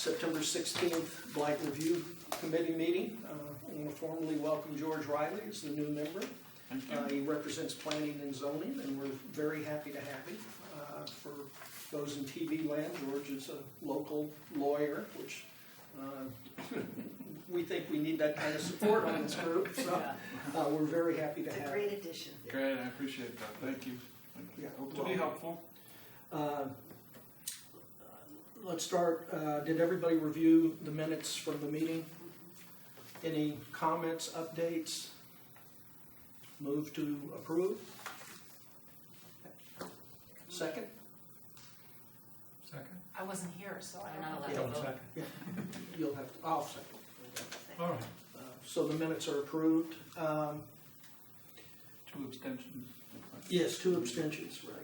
September 16th Blight Review Committee meeting. I want to formally welcome George Riley as the new member. He represents planning and zoning, and we're very happy to have him. For those in TV land, George is a local lawyer, which we think we need that kind of support on this group. So we're very happy to have him. It's a great addition. Great, I appreciate that. Thank you. Yeah, Hope to be helpful. Let's start. Did everybody review the minutes from the meeting? Any comments, updates? Move to approve? Second? Second? I wasn't here, so I don't know. Yeah, That vote. Second. Yeah. You'll have to, I'll second. All right. So the minutes are approved. 2 abstentions. Yes, 2 abstentions, right.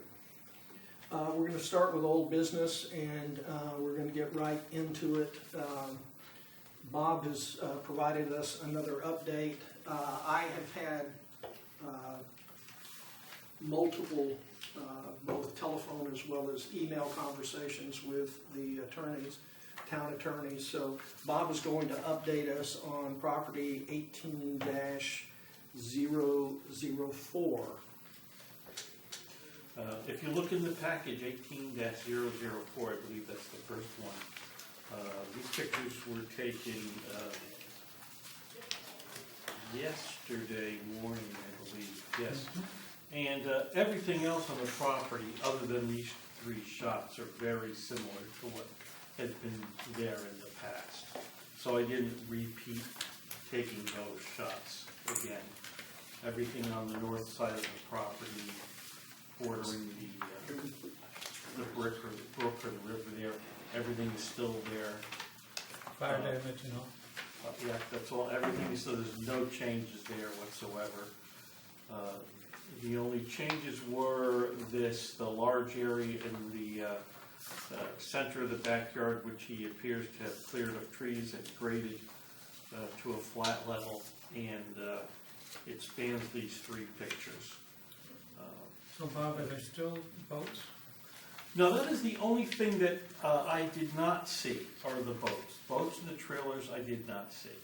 We're going to start with old business, and we're going to get right into it. Bob has provided us another update. I have had multiple, both telephone as well as email conversations with the attorneys, town attorneys. So Bob is going to update us on property 18-004. If you look in the package 18-004, I believe that's the first one. These pictures were taken yesterday morning, I believe, yes. And everything else on the property, other than these 3 shots, are very similar to what has been there in the past. So I didn't repeat taking those shots again. Everything on the north side of the property, bordering the brook or the river there, everything is still there. Fire damage and all. Yeah, that's all. Everything is, so there's no changes there whatsoever. The only changes were the large area in the center of the backyard, which he appears to have cleared of trees and graded to a flat level, and it spans these 3 pictures. So Bob, are there still boats? No, that is the only thing that I did not see, are the boats. Boats and the trailers I did not see.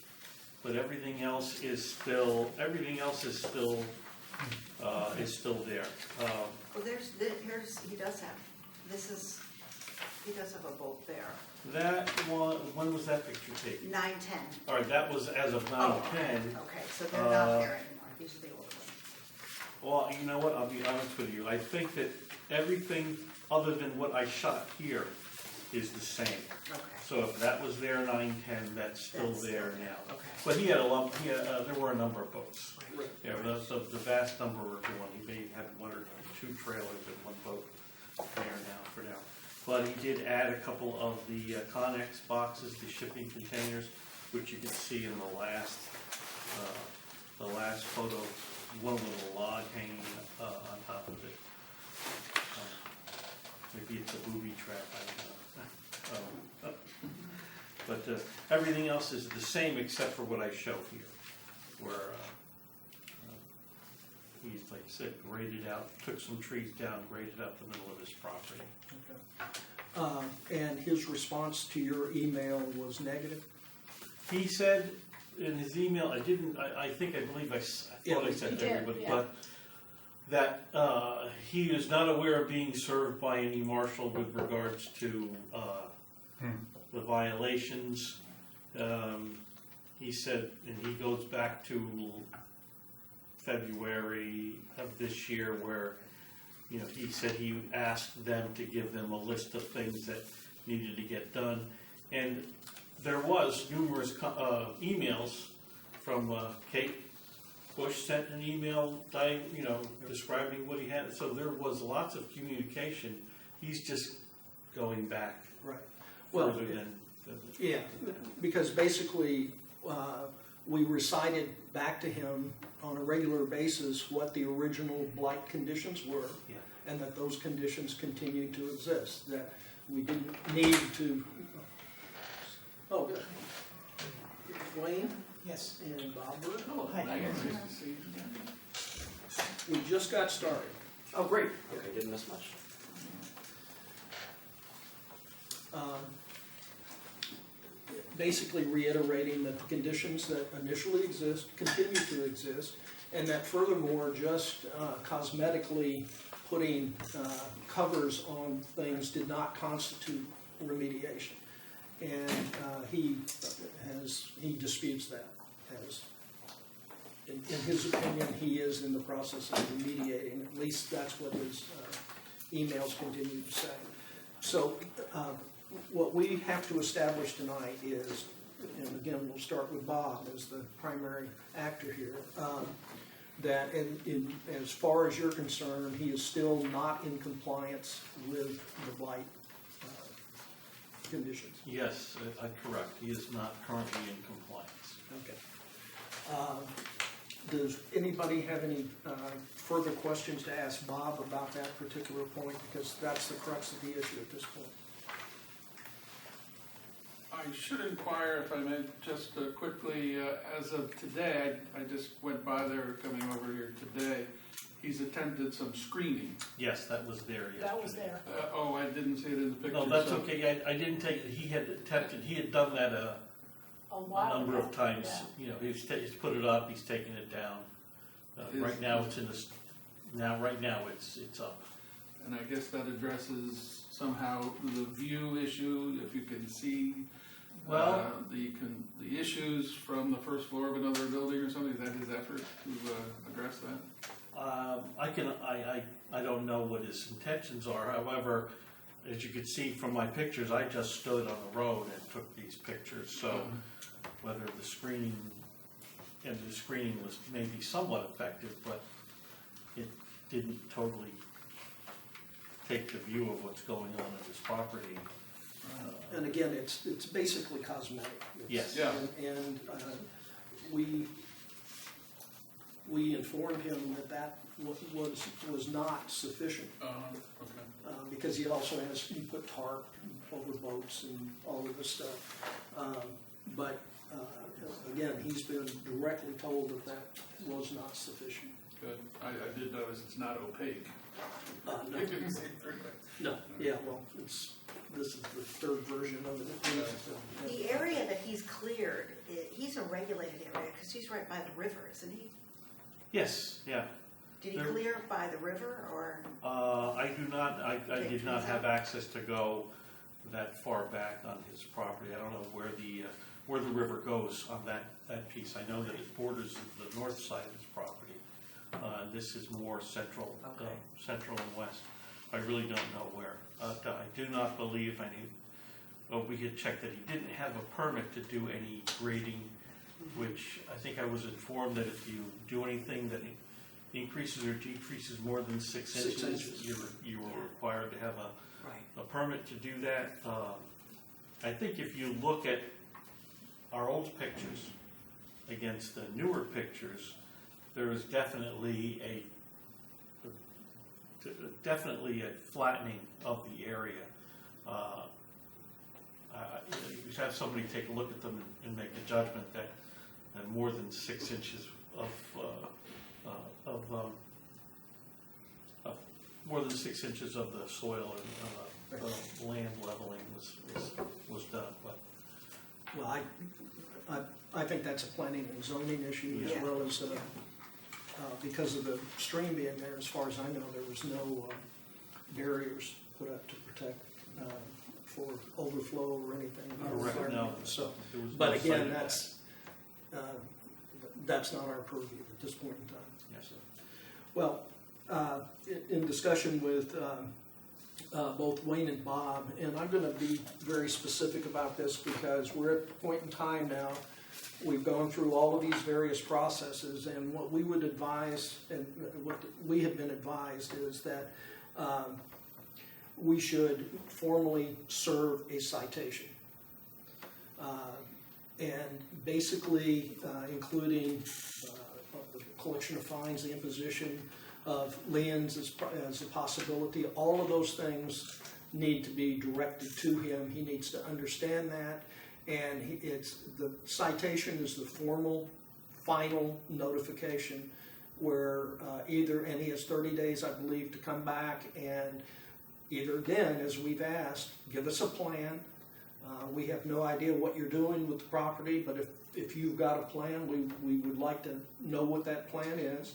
But everything else is still there. Well, here's, he does have a boat there. That one, when was that picture taken? 9/10. All right, that was as of 9/10. Okay, so they're not there anymore. These are the old ones. Well, you know what, I'll be honest with you. I think that everything other than what I shot here is the same. Okay. So if that was there 9/10, that's still That's there still now. okay. But he had there were a number of boats. Right. Yeah, the vast number were one. He may have 1 or 2 trailers and 1 boat there now for now. But he did add a couple of the Connex boxes, the shipping containers, which you can see in the last photo. One little log hanging on top of it. Maybe it's a booby trap. I don't know. But everything else is the same except for what I show here, where he's, like I said, graded out, took some trees down, graded out the middle of his property. Okay. And his response to your email was negative? He said in his email, I believe I thought I said to everybody, yeah. but that he is not aware of being served by any marshal with regards to the violations. He said, and he goes back to February of this year where, he said he asked them to give them a list of things that needed to get done. And there was numerous emails from Kate Bush sent an email, describing what he had. So there was lots of communication. He's just going back further than. Yeah, because basically we recited back to him on a regular basis what the original blight conditions were, and that those conditions continue to exist, that we didn't need to. Oh, good. Wayne? Yes. And Bob Bird? Oh, hi. Nice to see you. We just got started. Oh, great. Okay, didn't miss much. basically reiterating that the conditions that initially exist continue to exist, and that furthermore, just cosmetically putting covers on things did not constitute remediation. And he disputes that. In his opinion, he is in the process of remediating. At least that's what his emails continue to say. So what we have to establish tonight is, and again, we'll start with Bob as the primary actor here, that as far as you're concerned, he is still not in compliance with the blight conditions. Yes, correct. He is not currently in compliance. Okay. Does anybody have any further questions to ask Bob about that particular point? Because that's the crux of the issue at this point. I should inquire, if I may, just quickly, as of today, I just went by there coming over here today. He's attempted some screening. Yes, that was there yesterday. That was there. Oh, I didn't see it in the picture. No, that's so- okay. I didn't take it. He had done that A a while number ago. of times. Yeah. You know, he's put it up, he's taken it down. Right now it's in this, right now it's up. And I guess that addresses somehow the view issue, if you can see Well- the issues from the first floor of another building or something. Is that his effort to address that? I don't know what his intentions are. However, as you can see from my pictures, I just stood on the road and took these pictures. So whether the screening was maybe somewhat effective, but it didn't totally take the view of what's going on at this property. And again, it's basically cosmetic. Yes. Yeah. And we informed him that was not sufficient, Okay. because he also he put tarp over boats and all of this stuff. But again, he's been directly told that was not sufficient. Good. I did notice it's not opaque. No. You didn't see through it. No, yeah, well, this is the third version of it. So, The area that he's cleared, he's a regulated area, because he's right by the river, isn't he? Yes, yeah. Did he There- clear by the river, or? I did not have access to go that far back on his property. I don't know where the river goes on that piece. I know that it borders the north side of his property. This is more central, Okay. central and west. I really don't know where. I do not believe we had checked that he didn't have a permit to do any grading, which I think I was informed that if you do anything that increases or decreases more than 6 6 inches, inches. you are required to have Right. a permit to do that. I think if you look at our old pictures against the newer pictures, there is definitely a flattening of the area. You have somebody take a look at them and make a judgment that more than 6 inches more than 6 inches of the soil and land leveling was done. But Well, I think that's a planning and zoning issue, as Yeah. well as, because of the stream being there, as far as I know, there was no barriers put up to protect for overflow or anything. Correct, no. So, there was no but again, site that's not our purview at this point in time. Yes. Well, in discussion with both Wayne and Bob, and I'm going to be very specific about this because we're at the point in time now, we've gone through all of these various processes, and what we would advise, and what we have been advised, is that we should formally serve a citation. And basically including the collection of fines, the imposition of liens as a possibility. All of those things need to be directed to him. He needs to understand that. And the citation is the formal, final notification where and he has 30 days, I believe, to come back and either, again, as we've asked, give us a plan, We have no idea what you're doing with the property, but if you've got a plan, we would like to know what that plan is,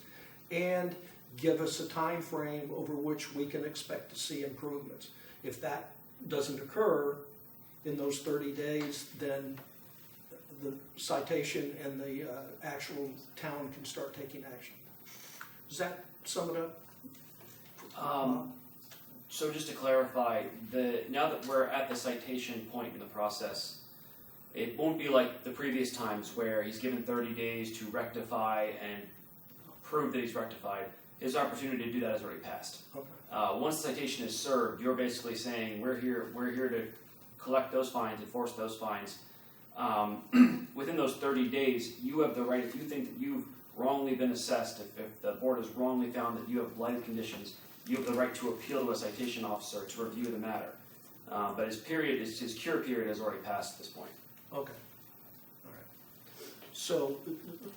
and give us a time frame over which we can expect to see improvements. If that doesn't occur in those 30 days, then the citation and the actual town can start taking action. Does that sum it up? So just to clarify, now that we're at the citation point in the process, it won't be like the previous times where he's given 30 days to rectify and prove that he's rectified. His opportunity to do that has already passed. Okay. Once the citation is served, you're basically saying we're here to collect those fines, enforce those fines. Within those 30 days, you have the right, if you think that you've wrongly been assessed, if the board has wrongly found that you have blighted conditions, you have the right to appeal to a citation officer to review the matter. But his cure period has already passed at this point. Okay. All right. So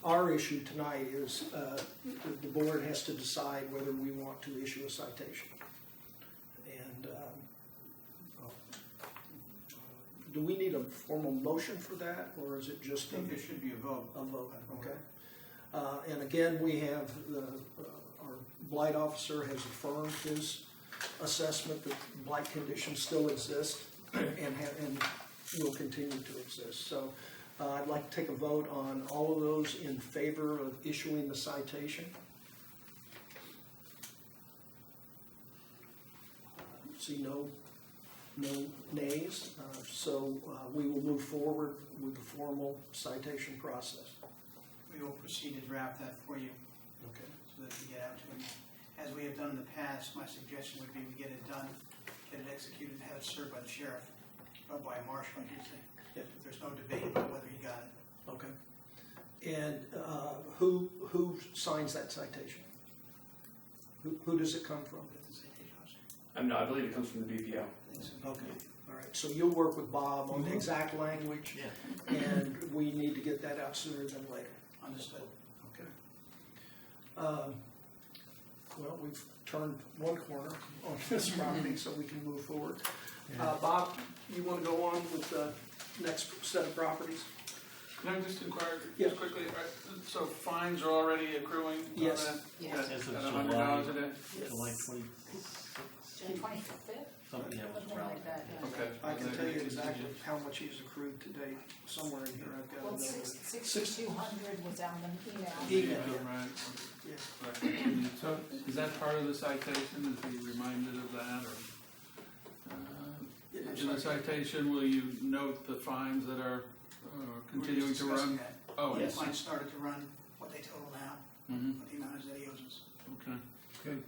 our issue tonight is the board has to decide whether we want to issue a citation. And do we need a formal motion for that, or is it just I think there should be a vote. a vote? Okay. And again, we have our blight officer has affirmed his assessment that blight conditions still exist and will continue to exist. So I'd like to take a vote on all of those in favor of issuing the citation. See no nays, so we will move forward with the formal citation process. We will proceed to draft that for you Okay. so that we get out to him. As we have done in the past, my suggestion would be we get it done, get it executed, and have it served by the sheriff, or by a marshal, I should say. Yeah. If there's no debate about whether he got it. Okay. And who signs that citation? Who does it come from? With the citation officer. I believe it comes from the BPO. I think so. Okay. All right. So you'll work with Bob on the exact language, Yeah. and we need to get that out sooner than later. Understood. Okay. Well, we've turned one corner on this property, so we can move forward. Bob, you want to go on with the next set of properties? Can I just inquire Yeah. just quickly? So fines are already accruing on Yes. that? Yes. As of At $100 a day? July 26th, June 25th, something else something around. like that, yeah. Okay. I can tell you exactly how much he's accrued to date. Somewhere in here I've got Well, a number. 6,200 was on the email. Email. Right. Yeah. Right. So is that part of the citation? Is he reminded of that, or? In the citation, will you note the fines that are continuing to run? Oh, When the yes. fine started to run, what they total now, Mhm. what the amount is that he owes us. Okay, good.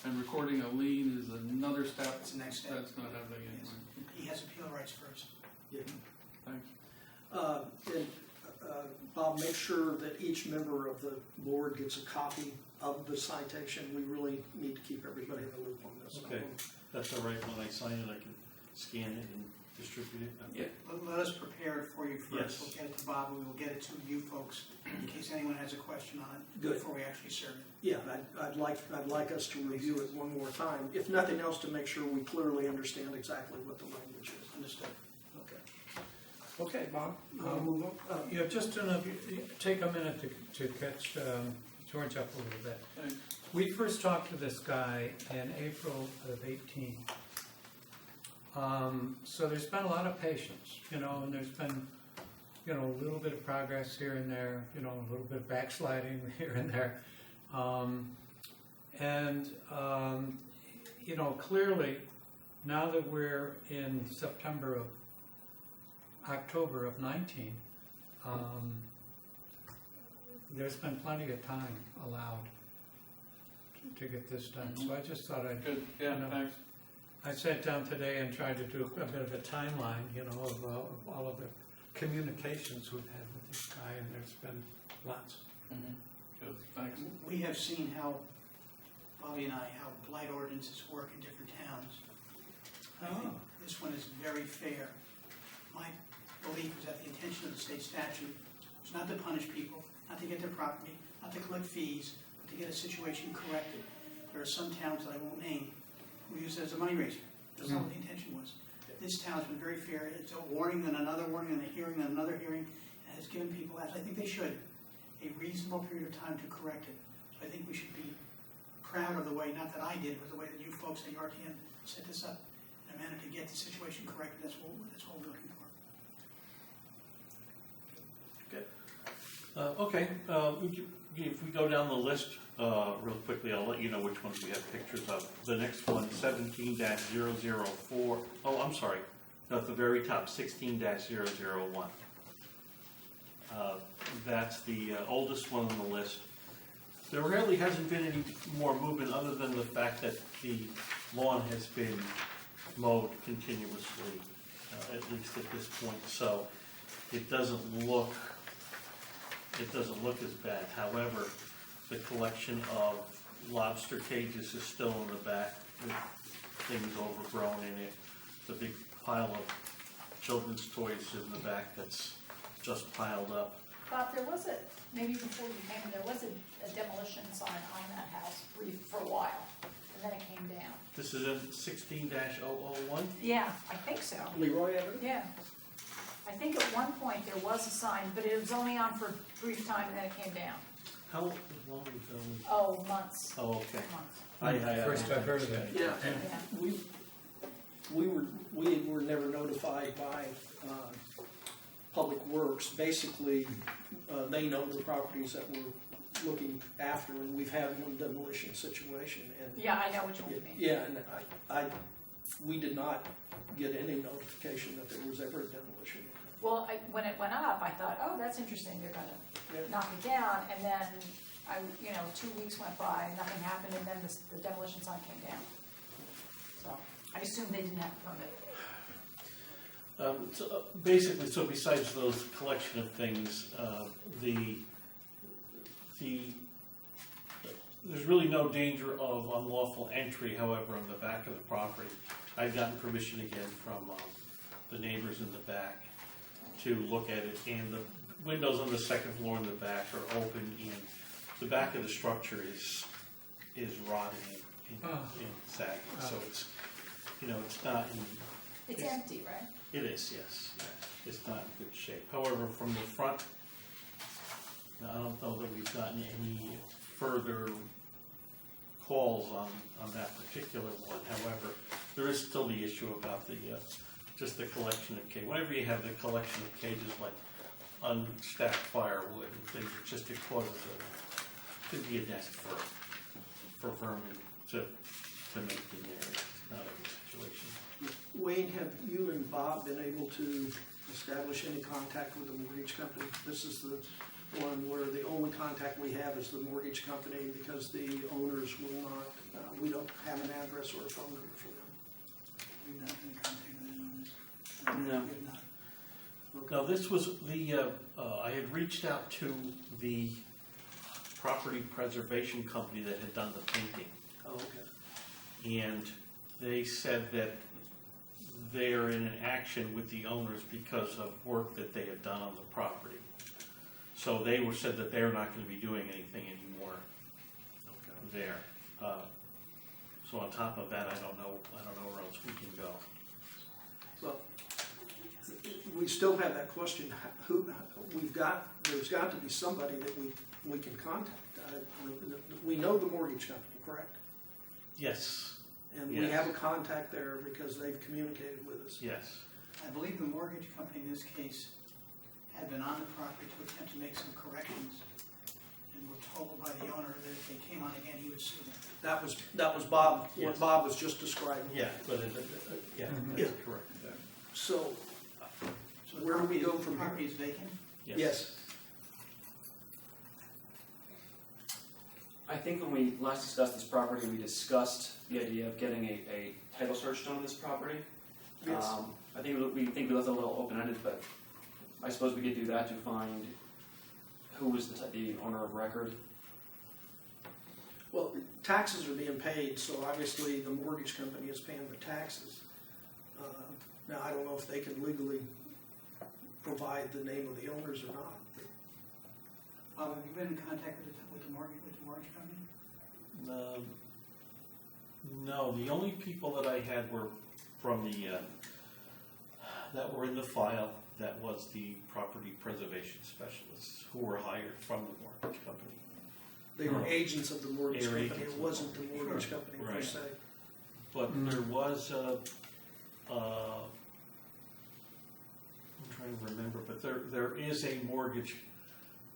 And recording a lien is another step? That's the next step. That's not happening Yes. anyway. He has appeal rights first. Yeah. Thanks. And Bob, make sure that each member of the board gets a copy of the citation. We really need to keep everybody in the loop on this. Okay. That's all right, when I sign it, I can scan it and distribute it? Yeah. Let us prepare it for you first. Yes. We'll get it to Bob, and we will get it to you folks in case anyone has a question on it Good. before we actually serve it. Yeah, I'd like us to review it one more time, if nothing else, to make sure we clearly understand exactly what the language is. Understood. Okay. Okay, Bob, you want to move on? Yeah, just to take a minute to catch George up a little bit. Thanks. We first talked to this guy in April of 18. So there's been a lot of patience, and there's been, a little bit of progress here and there, a little bit of backsliding here and there. Clearly, now that we're in October of 19, there's been plenty of time allowed to get this done. So I just thought I'd Good, yeah, No. thanks. I sat down today and tried to do a bit of a timeline, of all of the communications we've had with this guy, and there's been lots. Good, thanks. We have seen how, Bobby and I, how blight ordinances work in different towns. I think this one is very fair. My belief is that the intention of the state statute was not to punish people, not to get their property, not to collect fees, but to get a situation corrected. There are some towns that I won't name who use it as a money raiser. That's not what the intention was. this town has been very fair. It's a warning and another warning and a hearing and another hearing, and has given people, as I think they should, a reasonable period of time to correct it. So I think we should be proud of the way, not that I did, but the way that you folks at RTN set this up in a manner to get the situation corrected. That's what we're looking for. Okay, if we go down the list real quickly, I'll let you know which ones we have pictures of. The next one, 17-004, oh, I'm sorry, no, at the very top, 16-001. That's the oldest one on the list. There really hasn't been any more movement other than the fact that the lawn has been mowed continuously, at least at this point, so it doesn't look as bad. However, the collection of lobster cages is still in the back with things overgrown in it. The big pile of children's toys in the back that's just piled up. Bob, there was maybe before you came, there was a demolition sign on that house for a while, and then it came down. This is in 16-001? Yeah, I think so. Leroy Evans? Yeah. I think at one point there was a sign, but it was only on for a brief time and then it came down. How long ago? Oh, months. Oh, okay. Months. First I've heard of that. Yeah, Yeah. we were never notified by Public Works. Basically, they know the properties that we're looking after, and we've had one demolition situation. And Yeah, I know which one you mean. yeah, and we did not get any notification that there was ever a demolition. Well, when it went up, I thought, oh, that's interesting, they're gonna knock it down, and then 2 weeks went by, nothing happened, and then the demolition sign came down. So, I assumed they didn't have a permit. Basically, so besides those collection of things, there's really no danger of unlawful entry, however, on the back of the property. I've gotten permission again from the neighbors in the back to look at it, and the windows on the second floor in the back are open, and the back of the structure is rotting and sagging, so it's, it's not in... It's empty, right? It is, yes. It's not in good shape. However, from the front, I don't know that we've gotten any further calls on that particular one. However, there is still the issue about just the collection of cages. Whenever you have the collection of cages like unstacked firewood and things, it's just a could be a nest for vermin to make in there. It's not a good situation. Wayne, have you and Bob been able to establish any contact with the mortgage company? This is the one where the only contact we have is the mortgage company because the owners will not, we don't have an address or a phone number for them. We've not been in contact with the owners. No. We have not. Now, this was I had reached out to the property preservation company that had done the painting. Oh, okay. And they said that they're in an action with the owners because of work that they had done on the property. So they said that they're not going to be doing anything anymore there. So on top of that, I don't know where else we can go. Well, we still have that question. There's got to be somebody that we can contact. We know the mortgage company, correct? Yes. And we have a contact there because they've communicated with us. Yes. I believe the mortgage company in this case had been on the property to attempt to make some corrections and were told by the owner that if they came on again, he would sue them. That was Bob, Yes. what Bob was just describing. Yeah, but that's correct. So, So the where do we property- go from the here? property is vacant? Yes. I think when we last discussed this property, we discussed the idea of getting a title search done on this property. Yes. I think we left it a little open-ended, but I suppose we could do that to find who was the owner of record. Well, taxes are being paid, so obviously the mortgage company is paying the taxes. Now, I don't know if they can legally provide the name of the owners or not. Bob, have you been in contact with the mortgage company? No, the only people that I had were from the that were in the file, that was the property preservation specialists who were hired from the mortgage company. They were Oh. agents of the mortgage They were company, agents it of wasn't the the mortgage company per Right. se. But there was I'm trying to remember, but there is a mortgage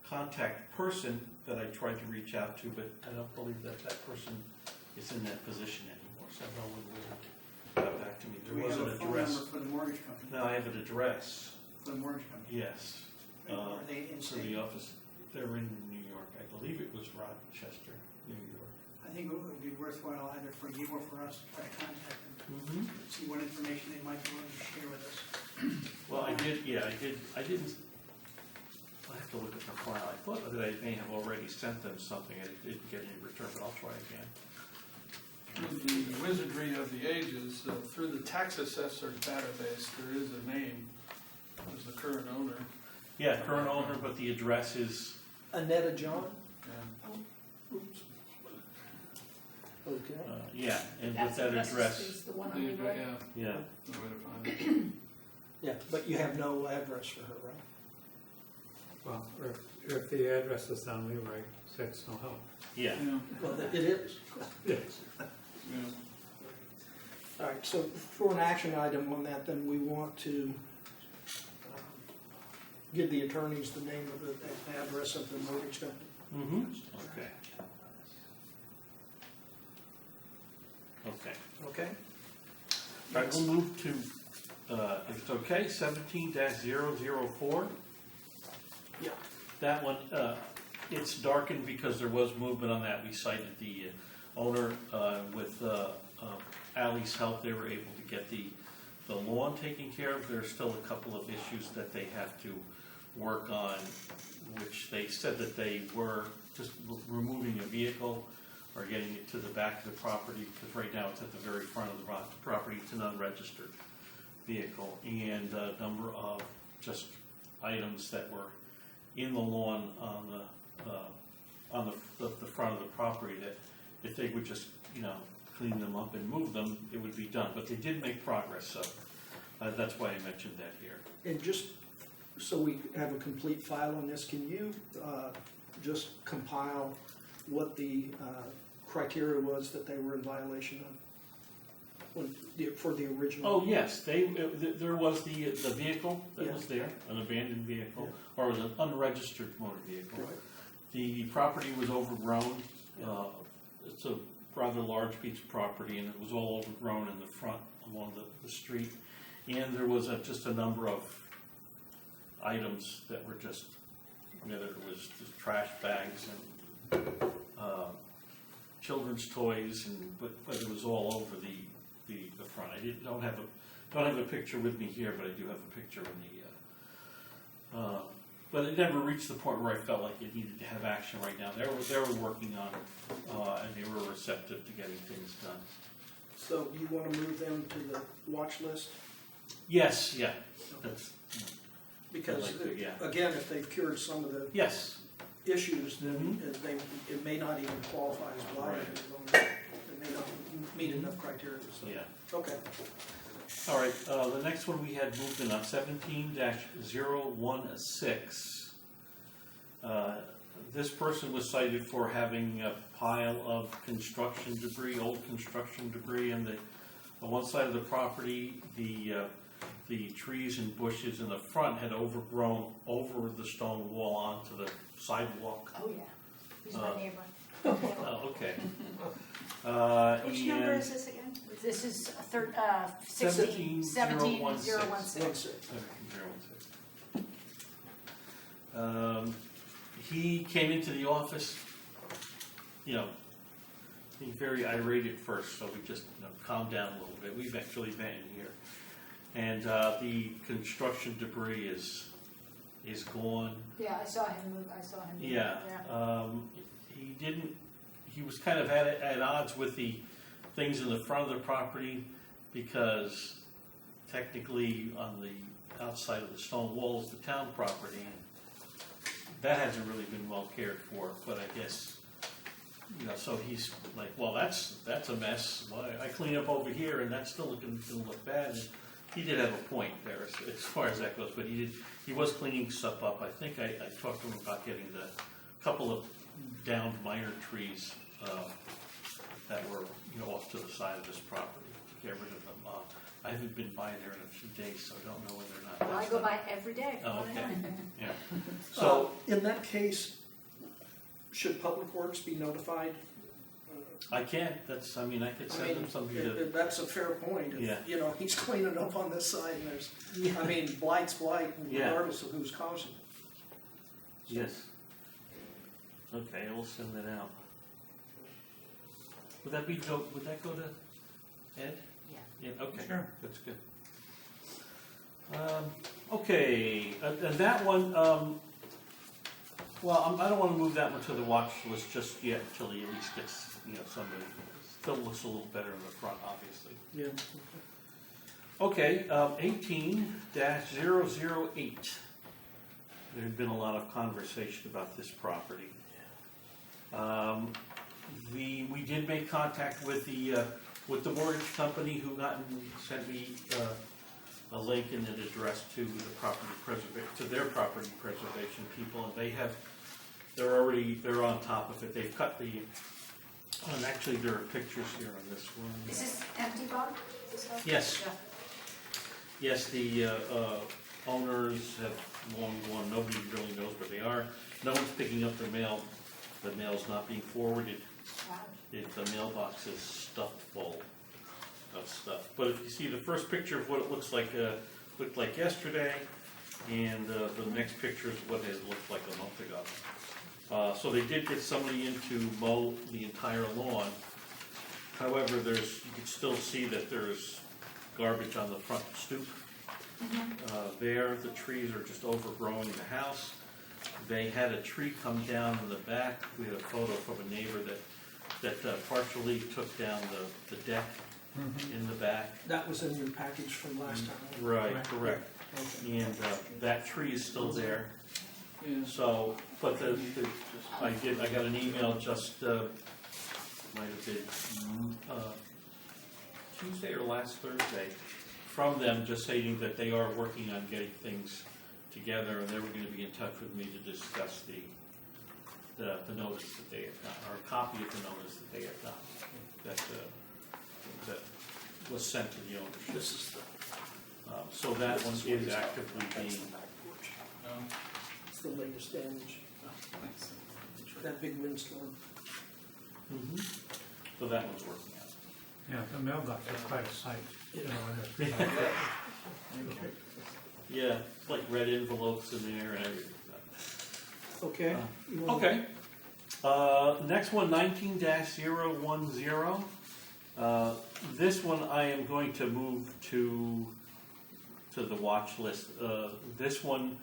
contact person that I tried to reach out to, but I don't believe that person is in that position anymore, so no one really got back to me. Do There we was have an a phone address. number for the mortgage company? No, I have an address, For the mortgage company? yes. Are they in For state? the office, they're in New York, I believe it was Rochester, New York. I think it would be worthwhile either for you or for us to try to contact them, Mm-hmm. see what information they might be willing to share with us. Well, I didn't, I have to look at the file, I thought that I may have already sent them something, I didn't get any return, but I'll try again. Through the wizardry of the ages, through the tax assessor database, there is a name as the current owner. Yeah, current owner, but the address is, Annetta John? Yeah. Oops. Okay. yeah, and with That's that this address, is the one The on the address, right. yeah, yeah. no way to find it. Yeah, but you have no address for her, right? Well, if the address is on me right, that's no help. Yeah, Yeah, Well, it is. Yes. yeah. All right, so for an action item on that, then we want to give the attorneys the name of the address of the mortgage company. mm-hmm, okay. Okay, Okay? all right, we'll move to, if it's okay, 17-004. Yeah. That one, it's darkened because there was movement on that. We cited the owner with Ally's help. They were able to get the lawn taken care of. There's still a couple of issues that they have to work on, which they said that they were just removing a vehicle or getting it to the back of the property, because right now it's at the very front of the property. It's an unregistered vehicle, and a number of just items that were in the lawn on the front of the property, that if they would just, clean them up and move them, it would be done. But they did make progress, so that's why I mentioned that here. And just so we have a complete file on this, can you just compile what the criteria was that they were in violation of for the original? Oh, yes, there was the vehicle that was there, an abandoned vehicle, Yeah. or it was an unregistered motor vehicle. Right. The property was overgrown. It's a rather large piece of property, and it was all overgrown in the front along the street. And there was just a number of items that were just, whether it was just trash bags and children's toys, but it was all over the front. I don't have a picture with me here, but I do have a picture in the. But it never reached the point where I felt like it needed to have action right now. They were working on it, and they were receptive to getting things done. So do you want to move them to the watch list? Yes, yeah, that's Because, I'd like to, yeah. again, if they've cured some of the yes. issues, then it may not even qualify as blight. Right. It may not meet enough criteria, so. Yeah. Okay. All right, the next one we had moved in on 17-016. This person was cited for having a pile of construction debris, old construction debris, on one side of the property. The trees and bushes in the front had overgrown over the stone wall onto the sidewalk. Oh, yeah. He's my neighbor. Oh, okay. Which number is this again? This is 17-016. 1-6. He came into the office, being very irate at first, so we just calmed down a little bit. We've actually been in here. And the construction debris is gone. Yeah, I saw him move. Yeah. He was kind of at odds with the things in the front of the property, because technically on the outside of the stone wall is the town property. That hasn't really been well cared for, but I guess, so he's like, well, that's a mess. Well, I clean up over here and that's still gonna look bad. And he did have a point there as far as that goes, but he was cleaning stuff up. I think I talked to him about getting the couple of downed minor trees that were, off to the side of this property, to get rid of them. I haven't been by there in a few days, so I don't know whether or not. Well, I that's go done. by every day. Oh, okay. Yeah. So, in that case, should Public Works be notified? I can't, I could send them something to, That's a fair point. If, Yeah. He's cleaning up on this side and there's, Blight's Blight Yeah. regardless of who's causing it. yes. Okay, we'll send that out. Would that go to Ed? Yeah, okay. Sure. That's good. Okay, and that one, I don't want to move that one to the watch list just yet until he at least gets, somebody, still looks a little better in the front, obviously. Yeah. Okay, 18-008. There's been a lot of conversation about this property. We did make contact with the mortgage company who sent me a link and an address to their property preservation people, and they're on top of it. They've cut and actually there are pictures here on this one. Is this empty, Bob? This stuff? Yes. Yeah. Yes, the owners have long gone, nobody really knows where they are. No one's picking up their mail. The mail's not being forwarded. Wow. The mailbox is stuffed full of stuff. But if you see the first picture of what it looked like yesterday, and the next picture is what it looked like a month ago. So they did get somebody in to mow the entire lawn. However, you can still see that there's garbage on the front stoop. There, the trees are just overgrowing the house. They had a tree come down in the back. We had a photo from a neighbor that partially took down the deck in the back. That was in your package from last time. Right, correct. Okay. And that tree is still there. Yeah. So, but I got an email just, might have been Tuesday or last Thursday, from them just stating that they are working on getting things together, and they were going to be in touch with me to discuss the notice that they have gotten, or a copy of the notice that they have gotten, that was sent to the ownership. This is So that one is actively being, it's the latest damage. That big windstorm. so that one's working out. Yeah, the mailbox is quite a sight. Yeah, like red envelopes in there and everything. Okay. Okay. Next one, 19-010. This one I am going to move to the watch list. This one,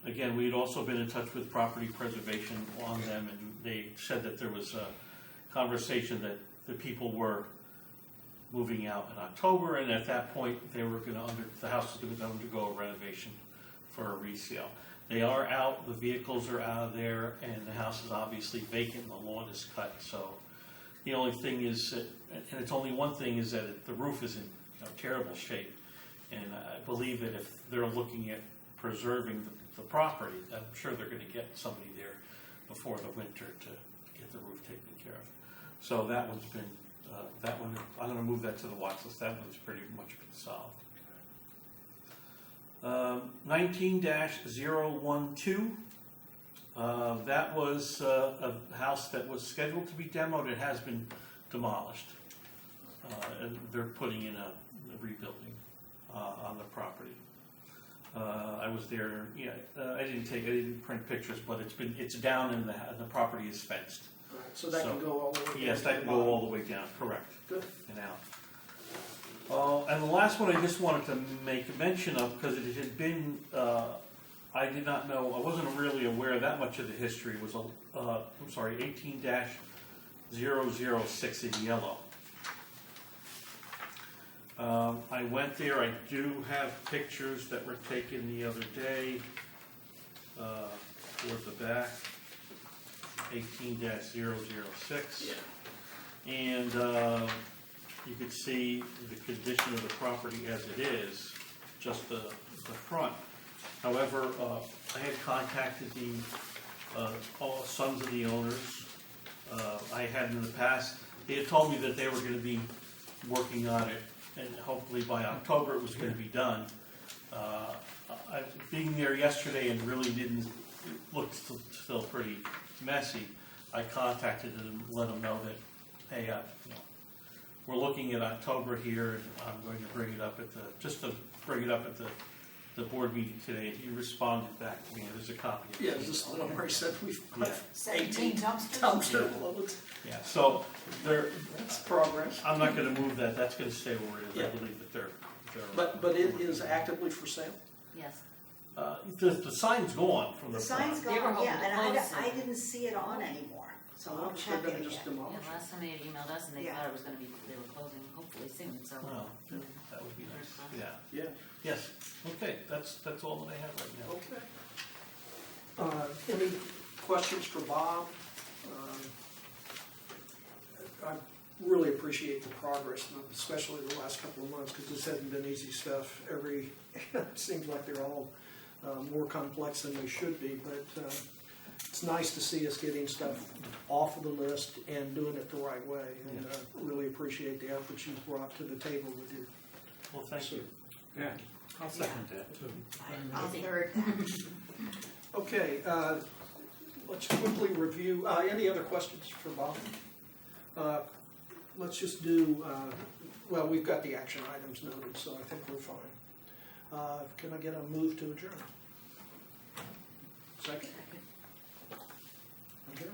again, we had also been in touch with property preservation on them, and they said that there was a conversation that the people were moving out in October, and at that point they were going to the house was going to undergo a renovation for a resale. They are out, the vehicles are out of there, and the house is obviously vacant, and the lawn is cut. So the only thing is, and it's only one thing, is that the roof is in terrible shape. And I believe that if they're looking at preserving the property, I'm sure they're going to get somebody there before the winter to get the roof taken care of. So that one's been, I'm going to move that to the watch list. That one's pretty much been solved. 19-012. That was a house that was scheduled to be demoed. It has been demolished. And they're putting in a rebuilding on the property. I was there. Yeah, I didn't print pictures, but it's down and the property is fenced. Right, so that can go all the way down. Yes, that can go all the way down. Correct. Good. And out. And the last one I just wanted to make a mention of, because it had been, I did not know, I wasn't really aware that much of the history, was 18-006 in yellow. I went there, I do have pictures that were taken the other day, toward the back, 18-006. Yeah. And you could see the condition of the property as it is, just the front. However, I had contacted the all sons of the owners. I had in the past, they had told me that they were going to be working on it, and hopefully by October it was going to be done. Being there yesterday and really didn't, it looked still pretty messy. I contacted them and let them know that, hey, we're looking at October here, and I'm going to bring it up at the board meeting today. And he responded back to me, and there's a copy of it. Yeah, this is the one where he said we've got Yeah. 17 dumpsters. dumpster loads. Yeah, so That's progress. I'm not going to move that. That's going to stay where it is. Yeah. I believe that they're But it is actively for sale? Yes. the sign's gone from the The front. sign's They were gone, hoping yeah, to and close I it. didn't see it on anymore, so we'll They're check gonna it just again. demolish Yeah, it. last time they had emailed us and they Yeah. thought it was gonna be, they were closing hopefully soon, so. Well, that would be nice. Yeah. Yeah. Yes. Okay. That's all that I have right now. Okay. Any questions for Bob? I really appreciate the progress, especially the last couple of months, because this hasn't been easy stuff. It seems like they're all more complex than they should be, but it's nice to see us getting stuff off of the list and doing it the right way. And really appreciate the effort you've brought to the table with your. Well, thank you. Yeah, I'll second that too. I'll third that. Okay, let's quickly review, any other questions for Bob? Let's just do, well, we've got the action items noted, so I think we're fine. Can I get a move to adjourn? Second? Adjourn.